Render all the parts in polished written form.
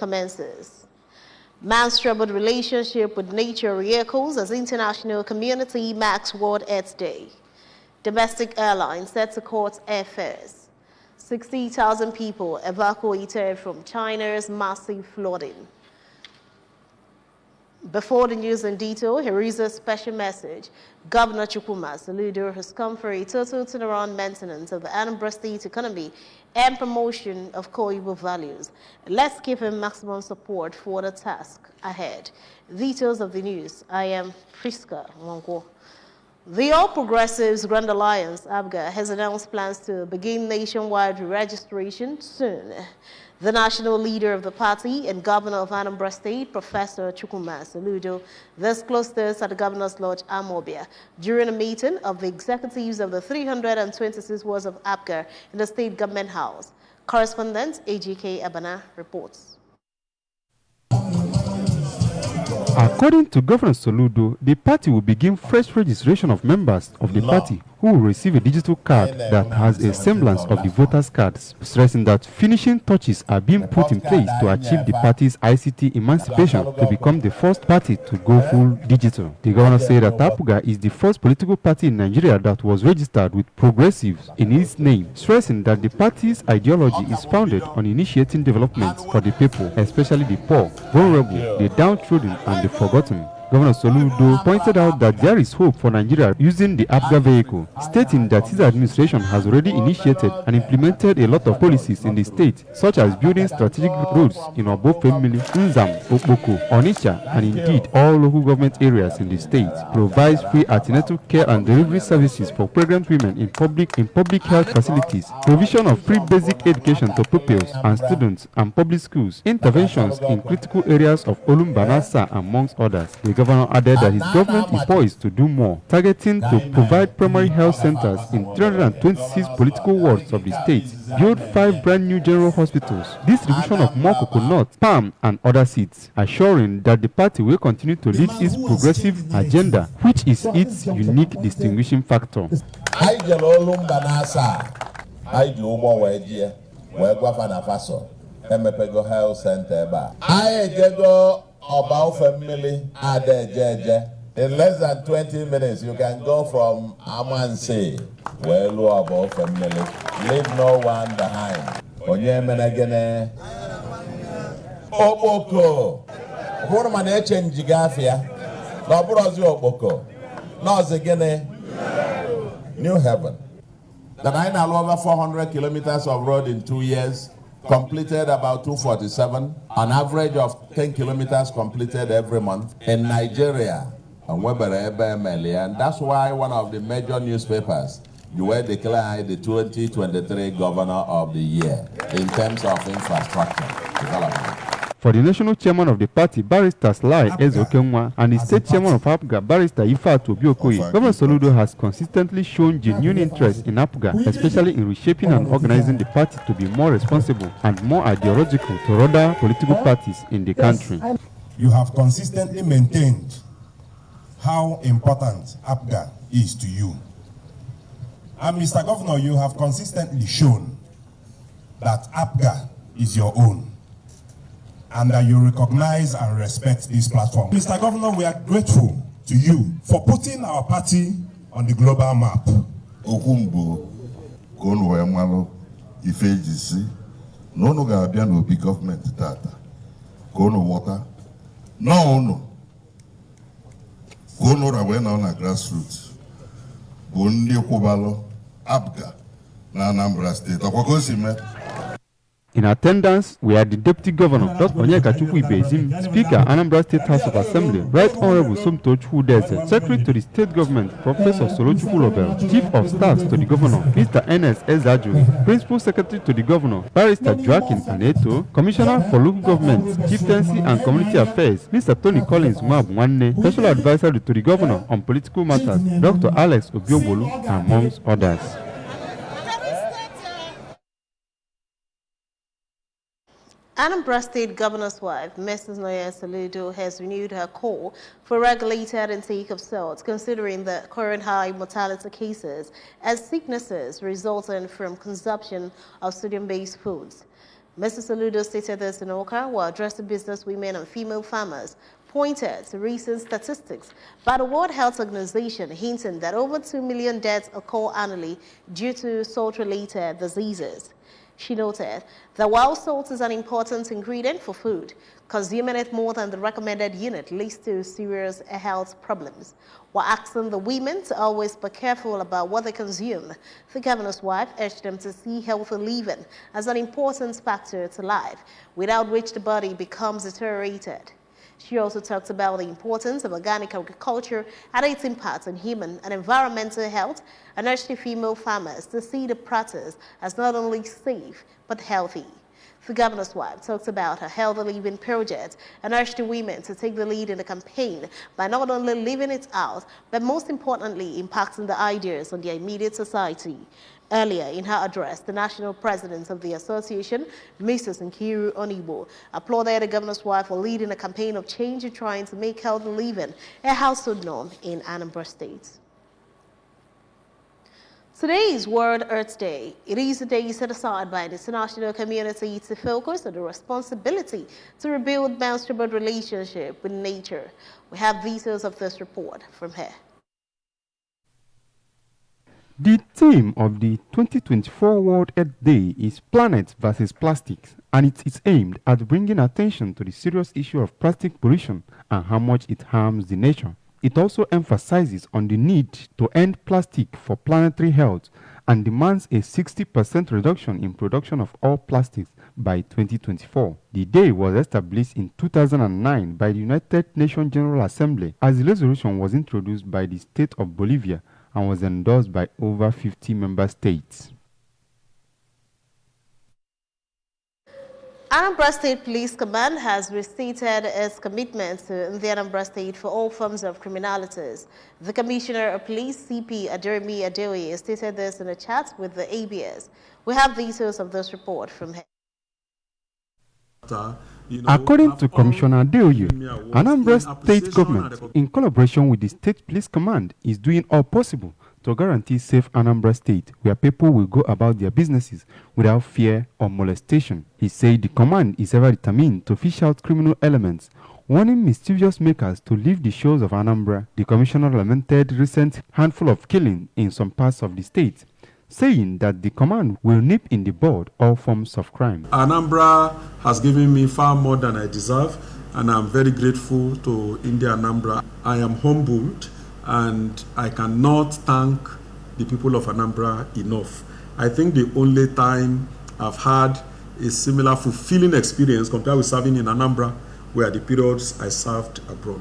commences. Man's troubled relationship with nature re-echoes as international community marks World Earth Day. Domestic airlines set to court airfares. 60,000 people evacuated from China's massive flooding. Before the news in detail, here is a special message. Governor Chukwuma Soludo has come for a total turnaround maintenance of the Anambra State economy and promotion of core Igbo values. Let's give him maximum support for the task ahead. Details of the news. I am Priska Mwango. The All Progressives Grand Alliance, ABGA, has announced plans to begin nationwide registration soon. The national leader of the party and governor of Anambra State, Professor Chukwuma Soludo, disclosed this at the Governor's Lodge, Amobia, during a meeting of the executives of the 326 wards of ABGA in the State Government House. Correspondent AGK Abana reports. According to Governor Soludo, the party will begin fresh registration of members of the party who will receive a digital card that has a semblance of the voters' cards, stressing that finishing touches are being put in place to achieve the party's ICT emancipation to become the first party to go full digital. The governor said that APGA is the first political party in Nigeria that was registered with progressives in its name, stressing that the party's ideology is founded on initiating development for the people, especially the poor, vulnerable, the downtrodden, and the forgotten. Governor Soludo pointed out that there is hope for Nigeria using the APGA vehicle, stating that his administration has already initiated and implemented a lot of policies in the state, such as building strategic roads in Obofemili, Nzam, Okpoko, Onitsha, and indeed all local government areas in the state, provides free antenatal care and delivery services for pregnant women in public health facilities, provision of free basic education to pupils and students and public schools, interventions in critical areas of Olumbanasa, amongst others. The governor added that his government is poised to do more, targeting to provide primary health centers in 326 political wards of the state, build 5 brand new general hospitals, distribution of more coconut, palm, and other seeds, assuring that the party will continue to lead its progressive agenda, which is its unique distinguishing factor. About family in less than 20 minutes you can go from Amanse well about family, leave no one behind. Onyemenegene Oboko Who man change Gafia no brozi Oboko no zegene New Heaven. That I now over 400 kilometers of road in 2 years. Completed about 247, an average of 10 kilometers completed every month in Nigeria. And that's why one of the major newspapers, you were declared the 2023 Governor of the Year in terms of infrastructure development. For the national chairman of the party, Barrister Sly Ezokenwa, and the state chairman of APGA, Barrister Ifeatu Obiokoye, Governor Soludo has consistently shown genuine interest in APGA, especially in reshaping and organizing the party to be more responsible and more ideological to other political parties in the country. You have consistently maintained how important APGA is to you. And Mr. Governor, you have consistently shown that APGA is your own, and that you recognize and respect this platform. Mr. Governor, we are grateful to you for putting our party on the global map. Okumbo, Kono Emalo, Ifejisi, no Gabian will be government data. Kono water, no. Kono Rawena on a grassroots. Bundi Kubalo, APGA, Anambra State. In attendance, we are the Deputy Governor, Dr. Onyeka Chukwu-Ibezim, Speaker, Anambra State House of Assembly, Right Honorable Somto Chukwudeze, Secretary to the State Government, Professor Solo Chukwulobel, Chief of Staff to the Governor, Mr. N.S. Ezajo, Principal Secretary to the Governor, Barrister Joaquin Aneto, Commissioner for Local Government, Chieftaincy and Community Affairs, Mr. Tony Collins Mwabwanne, Special Advisor to the Governor on Political Matters, Dr. Alex Obiobolu, amongst others. Anambra State Governor's wife, Mrs. Noya Soludo, has renewed her call for regulated intake of salt, considering the current high mortality cases and sicknesses resulting from consumption of sodium-based foods. Mr. Soludo stated this in Oka while addressing business women and female farmers, pointed to recent statistics by the World Health Organization hinting that over 2 million deaths occur annually due to salt-related diseases. She noted that while salt is an important ingredient for food, consuming it more than the recommended unit leads to serious health problems. While asking the women to always be careful about what they consume, the governor's wife urged them to see healthy living as an important factor to life, without which the body becomes deteriorated. She also talked about the importance of organic agriculture and its impact on human and environmental health, and urged the female farmers to see the practice as not only safe but healthy. The governor's wife talked about her healthy living project and urged the women to take the lead in the campaign by not only living it out, but most importantly impacting the ideas on their immediate society. Earlier in her address, the national president of the association, Mrs. Nkiru Onibo, applauded the governor's wife for leading a campaign of change and trying to make healthy living a household norm in Anambra State. Today is World Earth Day. It is a day set aside by the international community to focus on the responsibility to rebuild man's relationship with nature. We have details of this report from here. The theme of the 2024 World Earth Day is Planet versus Plastics, and it is aimed at bringing attention to the serious issue of plastic pollution and how much it harms the nature. It also emphasizes on the need to end plastic for planetary health and demands a 60% reduction in production of all plastics by 2024. The day was established in 2009 by the United Nations General Assembly as the resolution was introduced by the state of Bolivia and was endorsed by over 50 member states. Anambra State Police Command has restated its commitment to the Anambra State for all forms of criminalities. The Commissioner of Police, CP Aderemi Adeoye, stated this in a chat with the ABS. We have details of this report from him. According to Commissioner Adeoye, Anambra State Government, in collaboration with the State Police Command, is doing all possible to guarantee safe Anambra State, where people will go about their businesses without fear or molestation. He said the command is ever determined to fish out criminal elements, warning mischievous makers to leave the shores of Anambra. The commissioner lamented recent handful of killings in some parts of the state, saying that the command will nip in the bud all forms of crime. Anambra has given me far more than I deserve, and I'm very grateful to India Anambra. I am humbled, and I cannot thank the people of Anambra enough. I think the only time I've had a similar fulfilling experience compared with serving in Anambra were the periods I served abroad.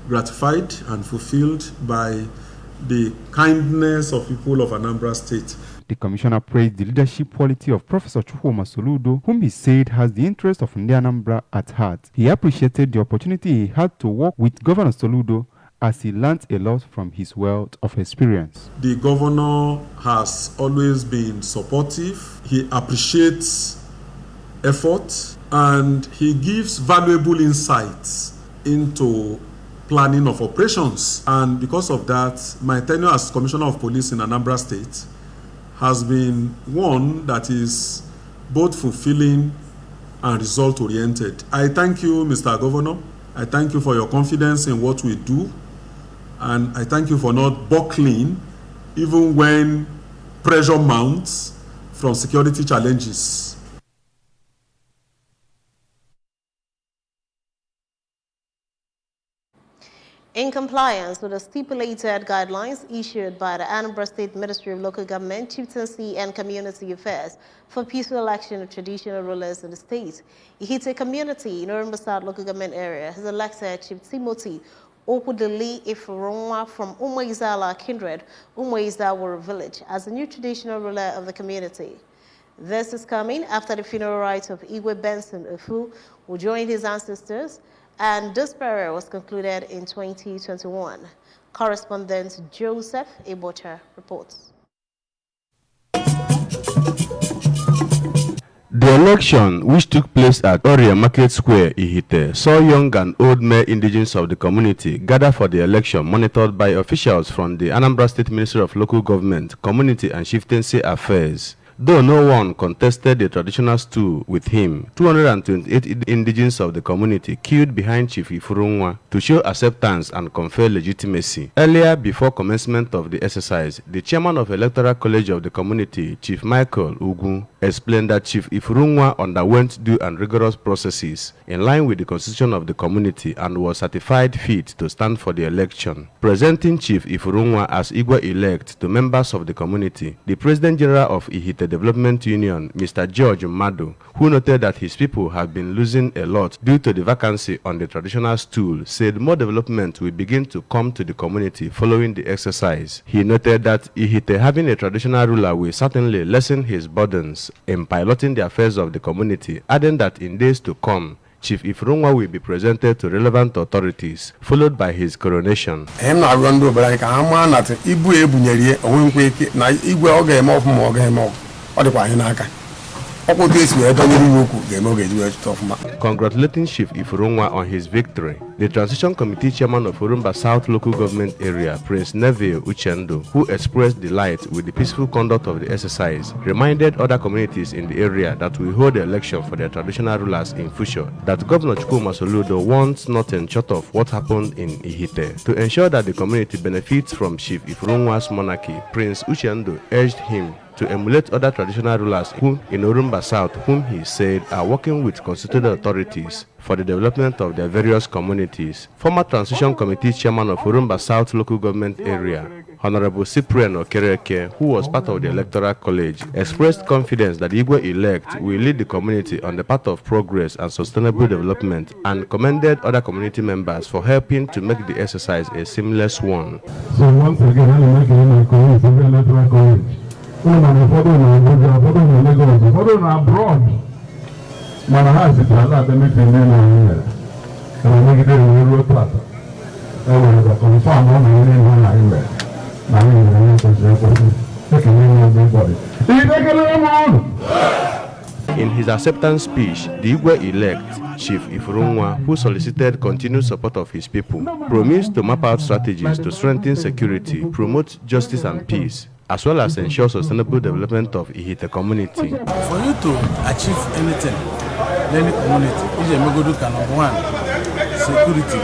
Gratified and fulfilled by the kindness of people of Anambra State. The commissioner praised the leadership quality of Professor Chukwuma Soludo, whom he said has the interest of India Anambra at heart. He appreciated the opportunity he had to work with Governor Soludo as he learnt a lot from his wealth of experience. The governor has always been supportive. He appreciates effort and he gives valuable insights into planning of operations. And because of that, my tenure as Commissioner of Police in Anambra State has been one that is both fulfilling and result-oriented. I thank you, Mr. Governor. I thank you for your confidence in what we do. And I thank you for not buckling even when pressure mounts from security challenges. In compliance with the stipulated guidelines issued by the Anambra State Ministry of Local Government, Chieftaincy and Community Affairs for peaceful election of traditional rulers in the state, Ihite community in Orumba South Local Government area has elected Chief Timothy Okudili Ifurunwa from Umuizala Kindred, Umuizawara village, as the new traditional ruler of the community. This is coming after the funeral rites of Igwe Benson Ofu, who joined his ancestors, and this burial was concluded in 2021. Correspondent Joseph Ebota reports. The election, which took place at Oria Market Square, Ihite, saw young and old male indigenes of the community gather for the election, monitored by officials from the Anambra State Ministry of Local Government, Community and Chieftaincy Affairs. Though no one contested the traditional stool with him, 228 indigenes of the community queued behind Chief Ifurunwa to show acceptance and confer legitimacy. Earlier, before commencement of the exercise, the chairman of Electoral College of the community, Chief Michael Ugu, explained that Chief Ifurunwa underwent due and rigorous processes in line with the constitution of the community and was certified fit to stand for the election. Presenting Chief Ifurunwa as Igwe-elect to members of the community, the President General of Ihite Development Union, Mr. George Madu, who noted that his people have been losing a lot due to the vacancy on the traditional stool, said more development will begin to come to the community following the exercise. He noted that Ihite having a traditional ruler will certainly lessen his burdens in piloting the affairs of the community, adding that in days to come, Chief Ifurunwa will be presented to relevant authorities, followed by his coronation. Congratulating Chief Ifurunwa on his victory, the Transition Committee Chairman of Orumba South Local Government Area, Prince Neville Uchendo, who expressed delight with the peaceful conduct of the exercise, reminded other communities in the area that will hold the election for their traditional rulers in future, that Governor Chukwuma Soludo wants nothing short of what happened in Ihite. To ensure that the community benefits from Chief Ifurunwa's monarchy, Prince Uchendo urged him to emulate other traditional rulers who in Orumba South, whom he said are working with constituted authorities for the development of their various communities. Former Transition Committee Chairman of Orumba South Local Government Area, Honorable Cyprian Okereke, who was part of the Electoral College, expressed confidence that the Igwe-elect will lead the community on the path of progress and sustainable development, and commended other community members for helping to make the exercise a seamless one. So once again, I'm making my colleagues in the Electoral College. Abroad. In his acceptance speech, the Igwe-elect, Chief Ifurunwa, who solicited continued support of his people, promised to map out strategies to strengthen security, promote justice and peace, as well as ensure sustainable development of Ihite community. For you to achieve anything in any community, you can number one, security.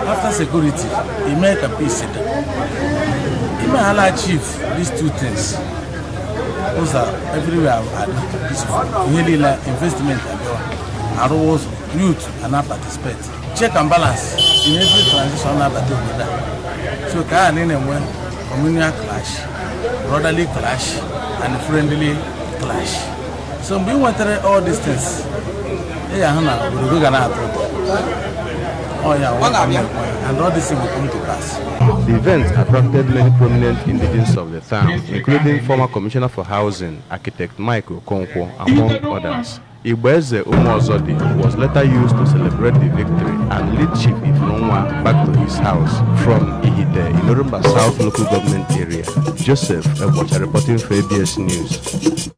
After security, you make a peace. You may achieve these two things. Those are everywhere really like investment and always youth and not participate. Check and balance in every transition. So can anywhere communal clash, brotherly clash, and friendly clash. So we want to all these things. And all these things will come to pass. The event attracted many prominent indigenes of the town, including former Commissioner for Housing, Architect Michael Okonkwo, among others. Igweze Umozodi was later used to celebrate the victory and lead Chief Ifurunwa back to his house from Ihite in Orumba South Local Government Area. Joseph Ebocha reporting for ABS News.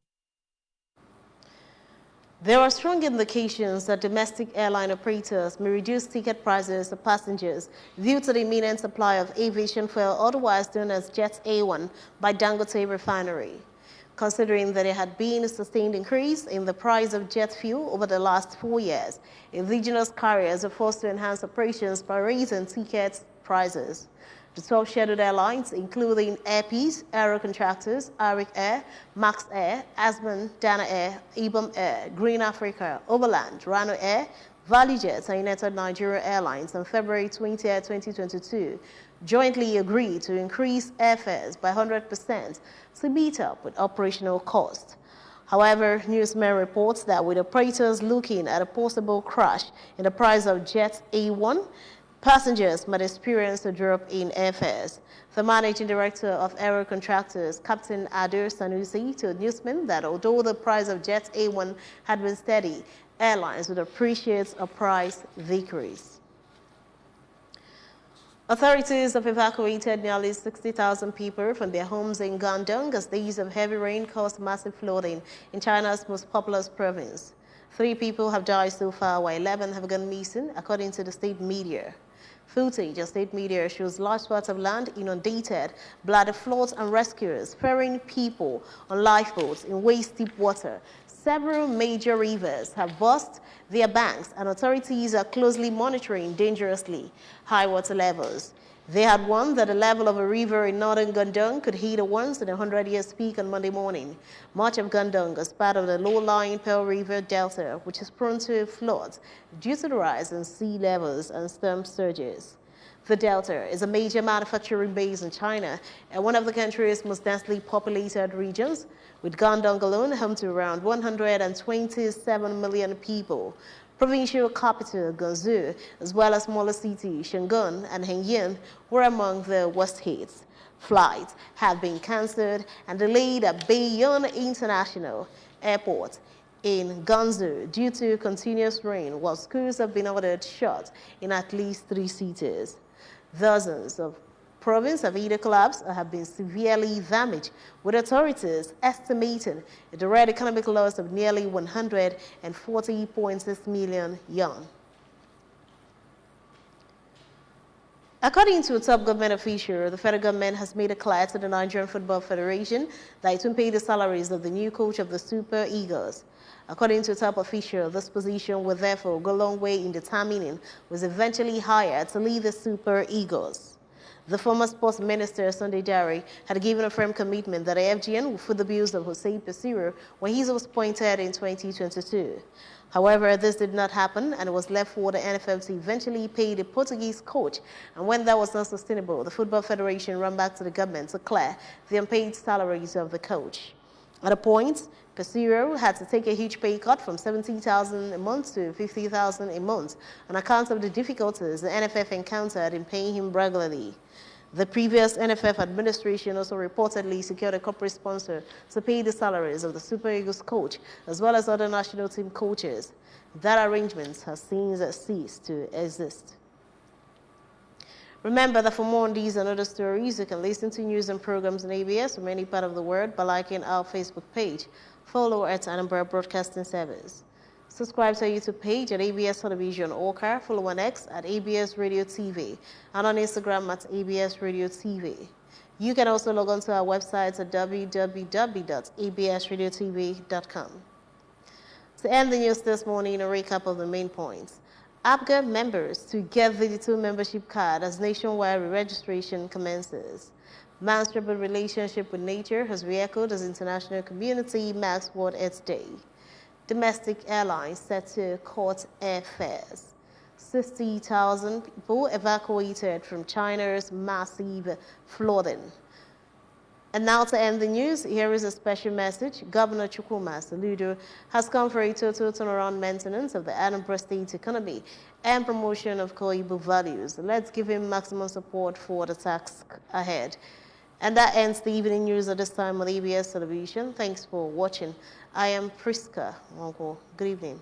There are strong indications that domestic airline operators may reduce ticket prices for passengers due to the imminent supply of aviation fuel, otherwise known as Jet A1, by Dangote Refinery. Considering that there had been a sustained increase in the price of jet fuel over the last 4 years, indigenous carriers are forced to enhance operations by raising ticket prices. The 12 scheduled airlines, including Air Peace, Aero Contractors, Arik Air, Max Air, Asman, Dana Air, Ibom Air, Green Africa, Overland, Rano Air, ValueJet, and United Nigeria Airlines on February 20, 2022, jointly agreed to increase airfares by 100% to meet up with operational costs. However, Newsman reports that with operators looking at a possible crash in the price of Jet A1, passengers might experience a drop in airfares. The managing director of Aero Contractors, Captain Adir Sanusi, told Newsman that although the price of Jet A1 had been steady, airlines would appreciate a price decrease. Authorities have evacuated nearly 60,000 people from their homes in Guangdong as days of heavy rain caused massive flooding in China's most populous province. 3 people have died so far, while 11 have gone missing, according to the state media. Footage of state media shows large parts of land inundated, bloody floods and rescuers ferrying people on lifeboats in waist-deep water. Several major rivers have burst their banks, and authorities are closely monitoring dangerously high water levels. They had warned that the level of a river in northern Gandung could hit a once-in-a-100-year peak on Monday morning. Much of Gandung is part of the low-lying Pearl River Delta, which is prone to floods due to the rise in sea levels and storm surges. The Delta is a major manufacturing base in China and one of the country's most densely populated regions, with Gandung alone home to around 127 million people. Provincial capital Guangzhou, as well as smaller cities Shangon and Hengyan, were among the worst hit. Flights have been cancelled and delayed at Baiyun International Airport in Guangzhou due to continuous rain, while schools have been ordered shut in at least 3 cities. Dozens of province have either collapsed or have been severely damaged, with authorities estimating a direct economic loss of nearly 140.6 million yuan. According to a top government official, the federal government has made it clear to the Nigerian Football Federation that it will pay the salaries of the new coach of the Super Eagles. According to a top official, this position will therefore go a long way in determining who is eventually hired to lead the Super Eagles. The former sports minister, Sunday Dare, had given a firm commitment that the FGN would foot the bills of Hossein Pesiro when he was appointed in 2022. However, this did not happen, and it was left for the NFF to eventually pay the Portuguese coach. And when that was not sustainable, the Football Federation ran back to the government to clear the unpaid salaries of the coach. At a point, Pesiro had to take a huge pay cut from $70,000 a month to $50,000 a month on account of the difficulties the NFF encountered in paying him regularly. The previous NFF administration also reportedly secured a corporate sponsor to pay the salaries of the Super Eagles coach as well as other national team coaches. That arrangement has since ceased to exist. Remember that for more on these and other stories, you can listen to news and programs on ABS from any part of the world by liking our Facebook page. Follow at Anambra Broadcasting Service. Subscribe to our YouTube page at ABS Television Orca. Follow on X at ABS Radio TV and on Instagram at ABS Radio TV. You can also log on to our website at www.absradiotv.com. To end the news this morning, a recap of the main points. APGA members to get the digital membership card as nationwide re-registration commences. Man's troubled relationship with nature has re-echoed as international community marks World Earth Day. Domestic airlines set to cut airfares. 60,000 people evacuated from China's massive flooding. And now to end the news, here is a special message. Governor Chukwuma Soludo has come for a total turnaround maintenance of the Anambra State economy and promotion of core Igbo values. Let's give him maximum support for the task ahead. And that ends the evening news at this time on ABS Television. Thanks for watching. I am Priska Wonko. Good evening.